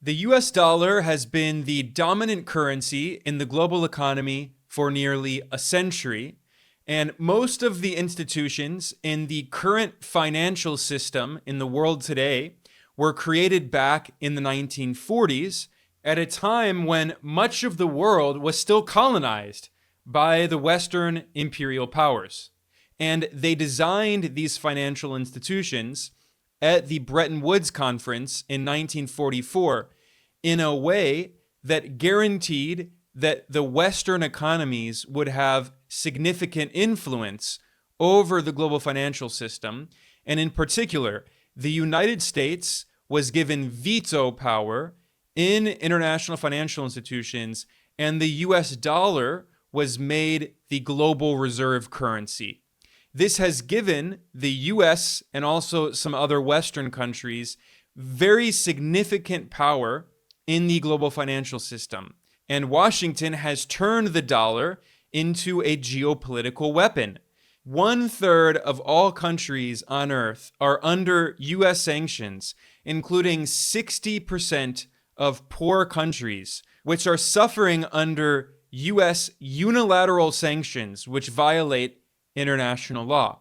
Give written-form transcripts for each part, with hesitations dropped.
The US dollar has been the dominant currency in the global economy for nearly a century, and most of the institutions in the current financial system in the world today were created back in the 1940s at a time when much of the world was still colonized by the Western imperial powers. And they designed these financial institutions at the Bretton Woods Conference in 1944 in a way that guaranteed that the Western economies would have significant influence over the global financial system. And in particular, the United States was given veto power in international financial institutions, and the US dollar was made the global reserve currency. This has given the US and also some other Western countries very significant power in the global financial system. And Washington has turned the dollar into a geopolitical weapon. 1/3 of all countries on Earth are under US sanctions, including 60% of poor countries, which are suffering under US unilateral sanctions, which violate international law.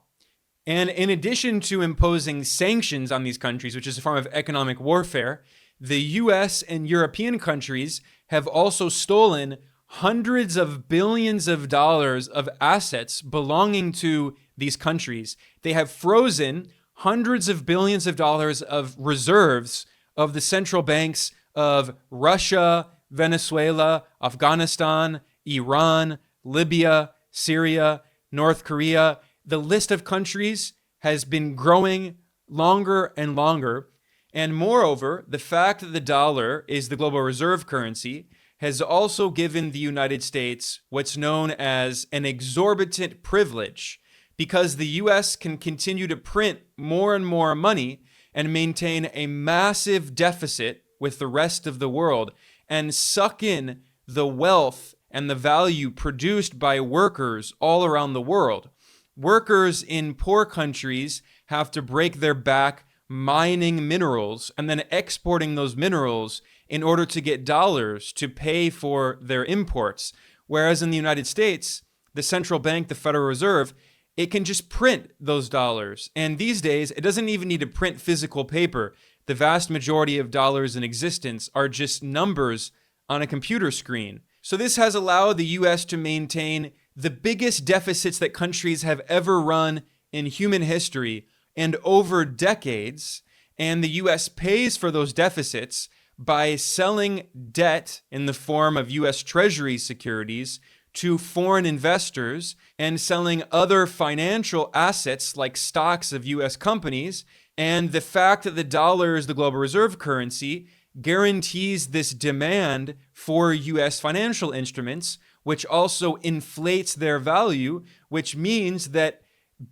And in addition to imposing sanctions on these countries, which is a form of economic warfare, the US and European countries have also stolen hundreds of billions of dollars of assets belonging to these countries. They have frozen hundreds of billions of dollars of reserves of the central banks of Russia, Venezuela, Afghanistan, Iran, Libya, Syria, North Korea. The list of countries has been growing longer and longer. And moreover, the fact that the dollar is the global reserve currency has also given the United States what's known as an exorbitant privilege, because the US can continue to print more and more money and maintain a massive deficit with the rest of the world and suck in the wealth and the value produced by workers all around the world. Workers in poor countries have to break their back mining minerals and then exporting those minerals in order to get dollars to pay for their imports. Whereas in the United States, the central bank, the Federal Reserve, it can just print those dollars. And these days, it doesn't even need to print physical paper. The vast majority of dollars in existence are just numbers on a computer screen. So this has allowed the US to maintain the biggest deficits that countries have ever run in human history and over decades. And the US pays for those deficits by selling debt in the form of US Treasury securities to foreign investors and selling other financial assets like stocks of US companies. And the fact that the dollar is the global reserve currency guarantees this demand for US financial instruments, which also inflates their value, which means that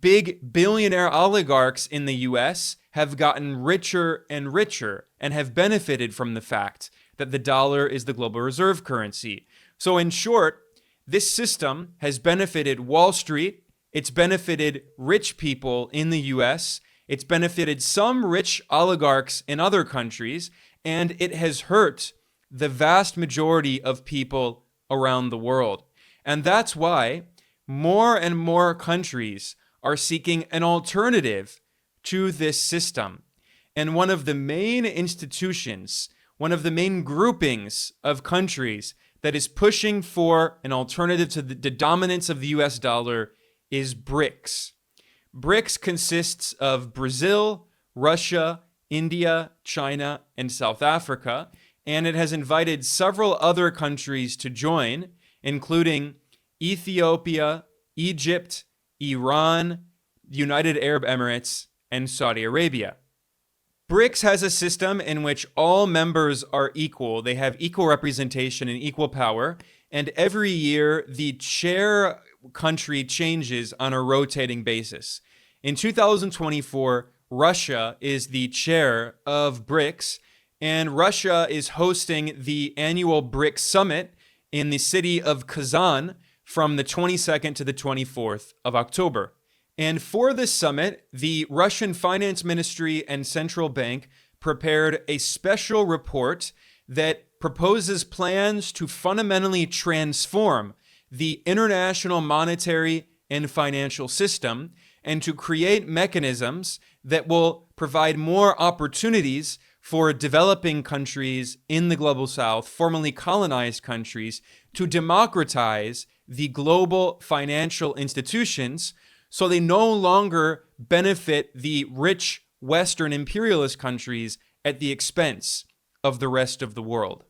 big billionaire oligarchs in the US have gotten richer and richer and have benefited from the fact that the dollar is the global reserve currency. So in short, this system has benefited Wall Street, it's benefited rich people in the US, it's benefited some rich oligarchs in other countries, and it has hurt the vast majority of people around the world. And that's why more and more countries are seeking an alternative to this system. And one of the main institutions, one of the main groupings of countries that is pushing for an alternative to the dominance of the US dollar is BRICS. BRICS consists of Brazil, Russia, India, China, and South Africa, and it has invited several other countries to join, including Ethiopia, Egypt, Iran, United Arab Emirates, and Saudi Arabia. BRICS has a system in which all members are equal. They have equal representation and equal power, and every year the chair country changes on a rotating basis. In 2024, Russia is the chair of BRICS, and Russia is hosting the annual BRICS summit in the city of Kazan from the 22nd to the 24th of October. And for this summit, the Russian Finance Ministry and Central Bank prepared a special report that proposes plans to fundamentally transform the international monetary and financial system and to create mechanisms that will provide more opportunities for developing countries in the global south, formerly colonized countries, to democratize the global financial institutions so they no longer benefit the rich Western imperialist countries at the expense of the rest of the world.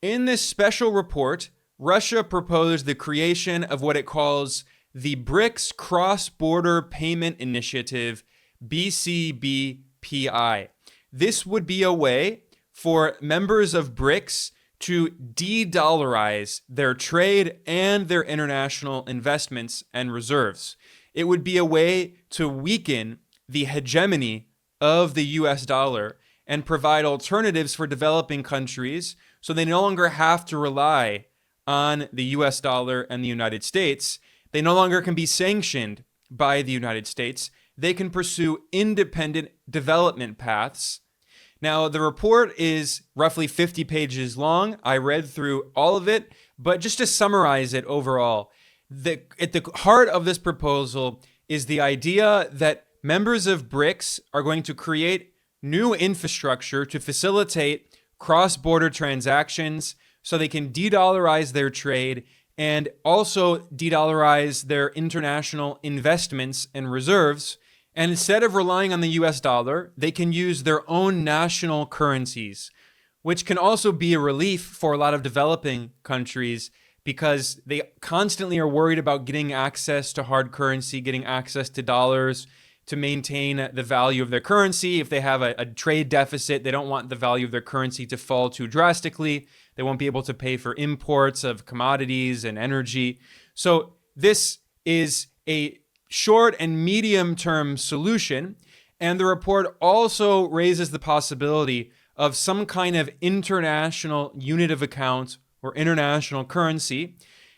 In this special report, Russia proposed the creation of what it calls the BRICS Cross-Border Payment Initiative, BCBPI. This would be a way for members of BRICS to de-dollarize their trade and their international investments and reserves. It would be a way to weaken the hegemony of the US dollar and provide alternatives for developing countries so they no longer have to rely on the US dollar and the United States. They no longer can be sanctioned by the United States. They can pursue independent development paths. Now, the report is roughly 50 pages long. I read through all of it, but just to summarize it overall, at the heart of this proposal is the idea that members of BRICS are going to create new infrastructure to facilitate cross-border transactions so they can de-dollarize their trade and also de-dollarize their international investments and reserves. And instead of relying on the US dollar, they can use their own national currencies, which can also be a relief for a lot of developing countries because they constantly are worried about getting access to hard currency, getting access to dollars to maintain the value of their currency. If they have a trade deficit, they don't want the value of their currency to fall too drastically. They won't be able to pay for imports of commodities and energy. So this is a short and medium-term solution. And the report also raises the possibility of some kind of international unit of account or international currency.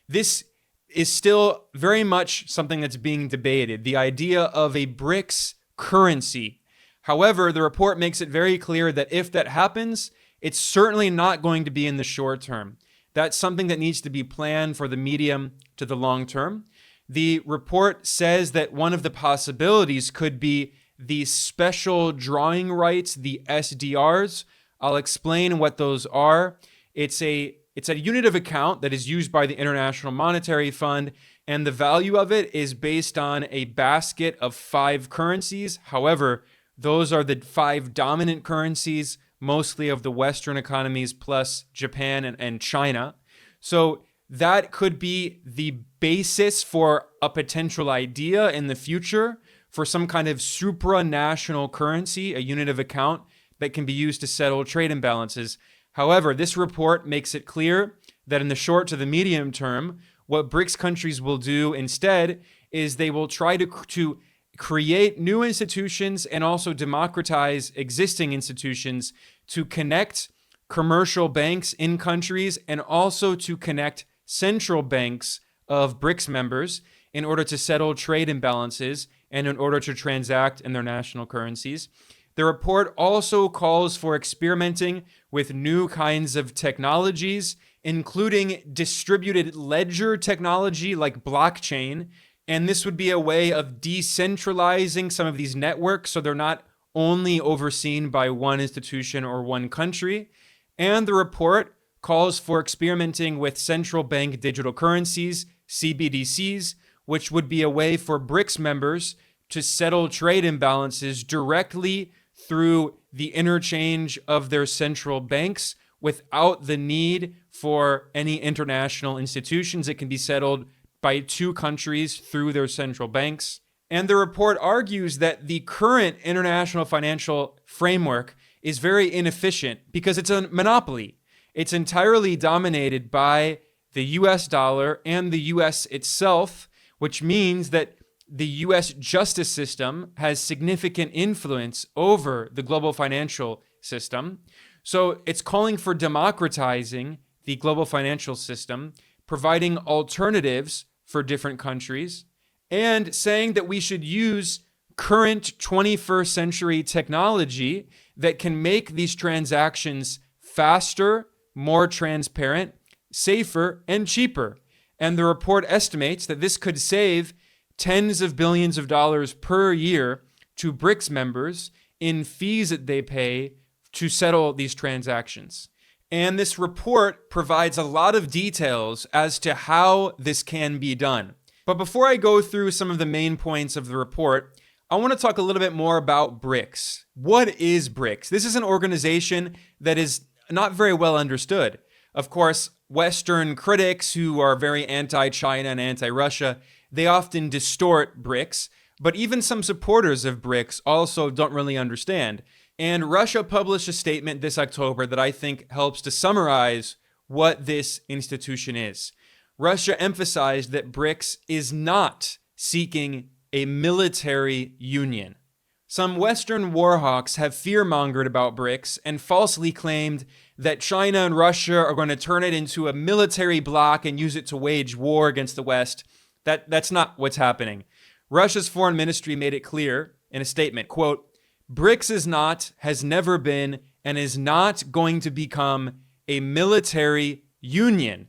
This is still very much something that's being debated, the idea of a BRICS currency. However, the report makes it very clear that if that happens, it's certainly not going to be in the short term. That's something that needs to be planned for the medium to the long term. The report says that one of the possibilities could be the special drawing rights, the SDRs. I'll explain what those are. It's a unit of account that is used by the International Monetary Fund, and the value of it is based on a basket of 5 currencies. However, those are the 5 dominant currencies, mostly of the Western economies, plus Japan and China. So that could be the basis for a potential idea in the future for some kind of supranational currency, a unit of account that can be used to settle trade imbalances. However, this report makes it clear that in the short to the medium term, what BRICS countries will do instead is they will try to create new institutions and also democratize existing institutions to connect commercial banks in countries and also to connect central banks of BRICS members in order to settle trade imbalances and in order to transact in their national currencies. The report also calls for experimenting with new kinds of technologies, including distributed ledger technology like blockchain. And this would be a way of decentralizing some of these networks so they're not only overseen by one institution or one country. And the report calls for experimenting with central bank digital currencies, CBDCs, which would be a way for BRICS members to settle trade imbalances directly through the interchange of their central banks without the need for any international institutions. It can be settled by 2 countries through their central banks. And the report argues that the current international financial framework is very inefficient because it's a monopoly. It's entirely dominated by the US dollar and the US itself, which means that the US justice system has significant influence over the global financial system. So it's calling for democratizing the global financial system, providing alternatives for different countries, and saying that we should use current 21st century technology that can make these transactions faster, more transparent, safer, and cheaper. And the report estimates that this could save tens of billions of dollars per year to BRICS members in fees that they pay to settle these transactions. And this report provides a lot of details as to how this can be done. But before I go through some of the main points of the report, I want to talk a little bit more about BRICS. What is BRICS? This is an organization that is not very well understood. Of course, Western critics who are very anti-China and anti-Russia, they often distort BRICS, but even some supporters of BRICS also don't really understand. And Russia published a statement this October that I think helps to summarize what this institution is. Russia emphasized that BRICS is not seeking a military union. Some Western warhawks have fear-mongered about BRICS and falsely claimed that China and Russia are going to turn it into a military bloc and use it to wage war against the West. That's not what's happening. Russia's foreign ministry made it clear in a statement, quote, BRICS is not, has never been, and is not going to become a military union.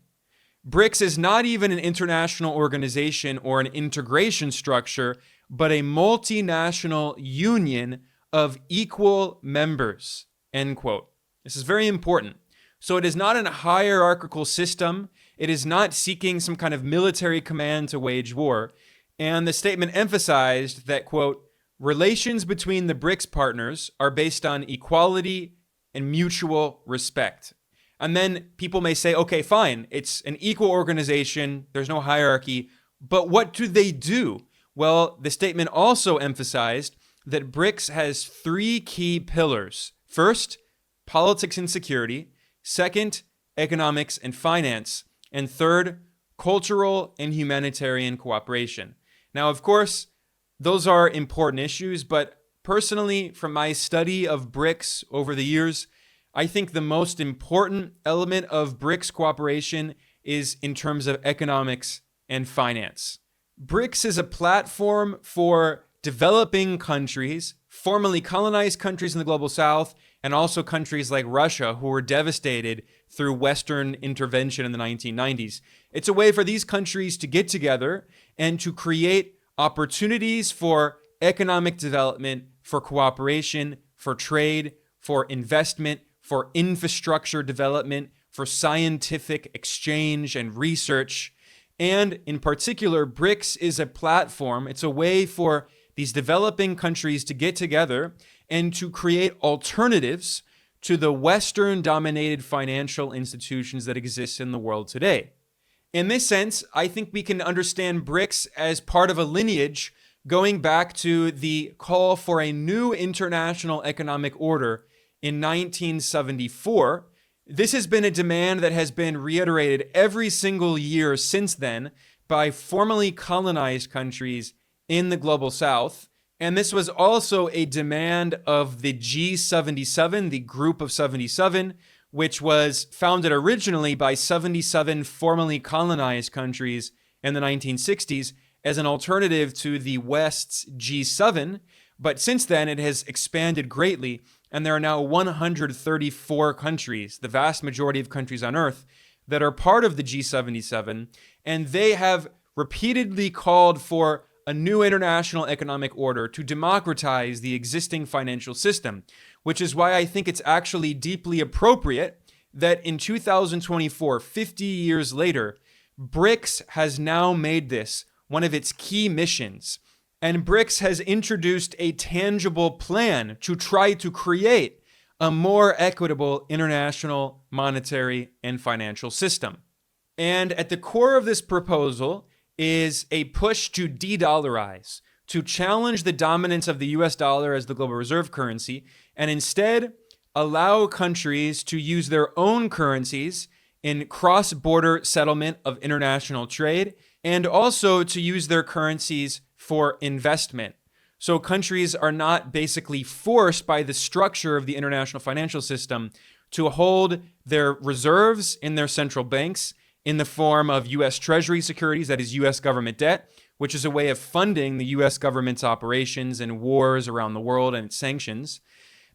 BRICS is not even an international organization or an integration structure, but a multinational union of equal members, end quote. This is very important. So it is not a hierarchical system. It is not seeking some kind of military command to wage war. And the statement emphasized that, quote, relations between the BRICS partners are based on equality and mutual respect. And then people may say, okay, fine, it's an equal organization, there's no hierarchy, but what do they do? Well, the statement also emphasized that BRICS has three key pillars. First, politics and security. Second, economics and finance. And third, cultural and humanitarian cooperation. Now, of course, those are important issues, but personally, from my study of BRICS over the years, I think the most important element of BRICS cooperation is in terms of economics and finance. BRICS is a platform for developing countries, formerly colonized countries in the global south, and also countries like Russia who were devastated through Western intervention in the 1990s. It's a way for these countries to get together and to create opportunities for economic development, for cooperation, for trade, for investment, for infrastructure development, for scientific exchange and research. And in particular, BRICS is a platform, it's a way for these developing countries to get together and to create alternatives to the Western-dominated financial institutions that exist in the world today. In this sense, I think we can understand BRICS as part of a lineage going back to the call for a new international economic order in 1974. This has been a demand that has been reiterated every single year since then by formerly colonized countries in the global south. And this was also a demand of the G77, the Group of 77, which was founded originally by 77 formerly colonized countries in the 1960s as an alternative to the West's G7. But since then, it has expanded greatly, and there are now 134 countries, the vast majority of countries on Earth, that are part of the G77, and they have repeatedly called for a new international economic order to democratize the existing financial system, which is why I think it's actually deeply appropriate that in 2024, 50 years later, BRICS has now made this one of its key missions. And BRICS has introduced a tangible plan to try to create a more equitable international monetary and financial system. And at the core of this proposal is a push to de-dollarize, to challenge the dominance of the US dollar as the global reserve currency, and instead allow countries to use their own currencies in cross-border settlement of international trade, and also to use their currencies for investment. So countries are not basically forced by the structure of the international financial system to hold their reserves in their central banks in the form of US Treasury securities, that is US government debt, which is a way of funding the US government's operations and wars around the world and its sanctions.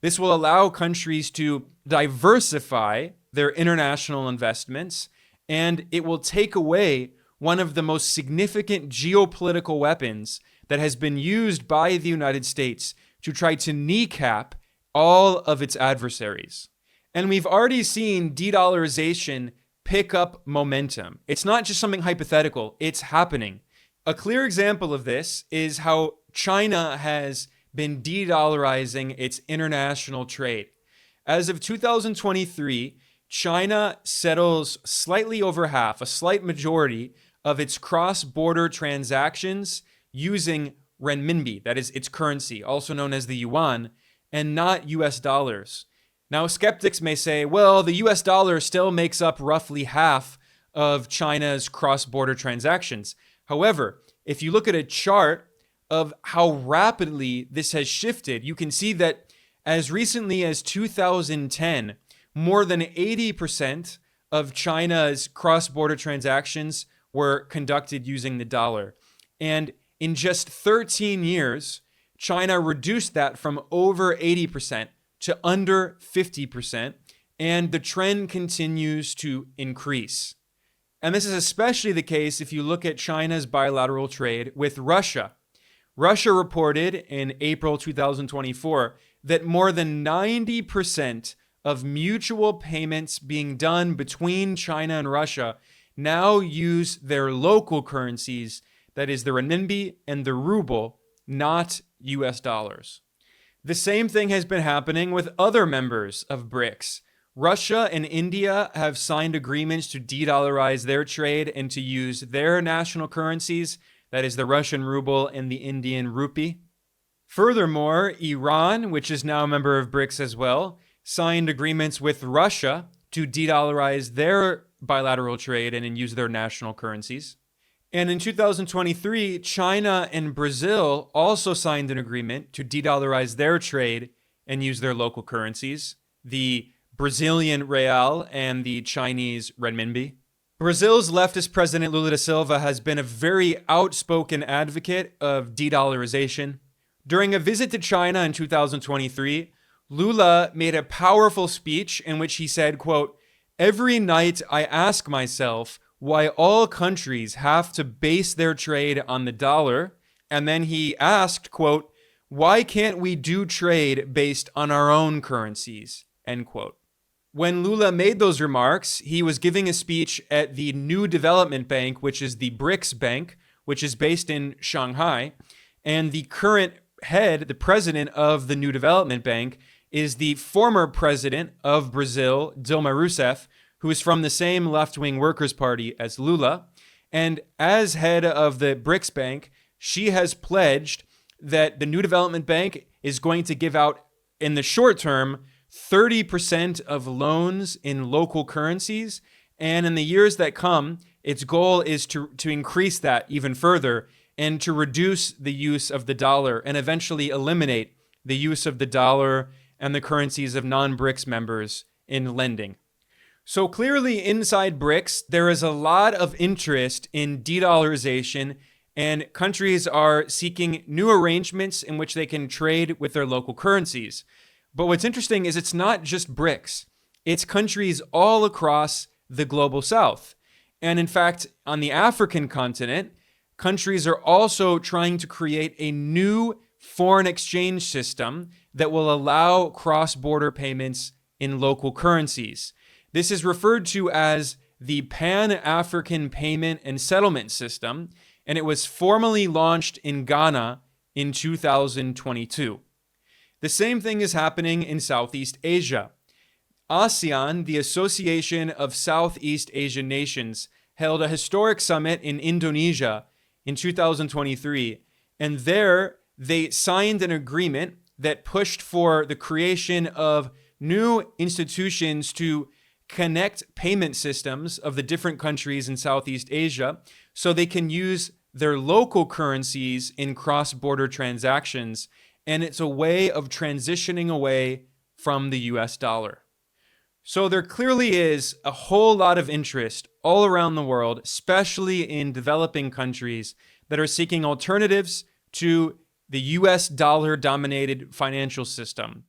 This will allow countries to diversify their international investments, and it will take away one of the most significant geopolitical weapons that has been used by the United States to try to kneecap all of its adversaries. And we've already seen de-dollarization pick up momentum. It's not just something hypothetical, it's happening. A clear example of this is how China has been de-dollarizing its international trade. As of 2023, China settles slightly over half, a slight majority, of its cross-border transactions using renminbi, that is its currency, also known as the yuan, and not US dollars. Now, skeptics may say, well, the US dollar still makes up roughly half of China's cross-border transactions. However, if you look at a chart of how rapidly this has shifted, you can see that as recently as 2010, more than 80% of China's cross-border transactions were conducted using the dollar. And in just 13 years, China reduced that from over 80% to under 50%, and the trend continues to increase. And this is especially the case if you look at China's bilateral trade with Russia. Russia reported in April 2024 that more than 90% of mutual payments being done between China and Russia now use their local currencies, that is the renminbi and the ruble, not US dollars. The same thing has been happening with other members of BRICS. Russia and India have signed agreements to de-dollarize their trade and to use their national currencies, that is the Russian ruble and the Indian rupee. Furthermore, Iran, which is now a member of BRICS as well, signed agreements with Russia to de-dollarize their bilateral trade and use their national currencies. And in 2023, China and Brazil also signed an agreement to de-dollarize their trade and use their local currencies, the Brazilian real and the Chinese renminbi. Brazil's leftist president Lula da Silva has been a very outspoken advocate of de-dollarization. During a visit to China in 2023, Lula made a powerful speech in which he said, quote, "Every night I ask myself why all countries have to base their trade on the dollar." And then he asked, quote, "Why can't we do trade based on our own currencies?" End quote. When Lula made those remarks, he was giving a speech at the New Development Bank, which is the BRICS Bank, which is based in Shanghai. And the current head, the president of the New Development Bank, is the former president of Brazil, Dilma Rousseff, who is from the same left-wing Workers' Party as Lula. And as head of the BRICS Bank, she has pledged that the New Development Bank is going to give out, in the short term, 30% of loans in local currencies. And in the years that come, its goal is to increase that even further and to reduce the use of the dollar and eventually eliminate the use of the dollar and the currencies of non-BRICS members in lending. So clearly inside BRICS, there is a lot of interest in de-dollarization, and countries are seeking new arrangements in which they can trade with their local currencies. But what's interesting is it's not just BRICS. It's countries all across the global south. And in fact, on the African continent, countries are also trying to create a new foreign exchange system that will allow cross-border payments in local currencies. This is referred to as the Pan-African Payment and Settlement System, and it was formally launched in Ghana in 2022. The same thing is happening in Southeast Asia. ASEAN, the Association of Southeast Asian Nations, held a historic summit in Indonesia in 2023, and there they signed an agreement that pushed for the creation of new institutions to connect payment systems of the different countries in Southeast Asia so they can use their local currencies in cross-border transactions. And it's a way of transitioning away from the US dollar. So there clearly is a whole lot of interest all around the world, especially in developing countries, that are seeking alternatives to the US dollar-dominated financial system.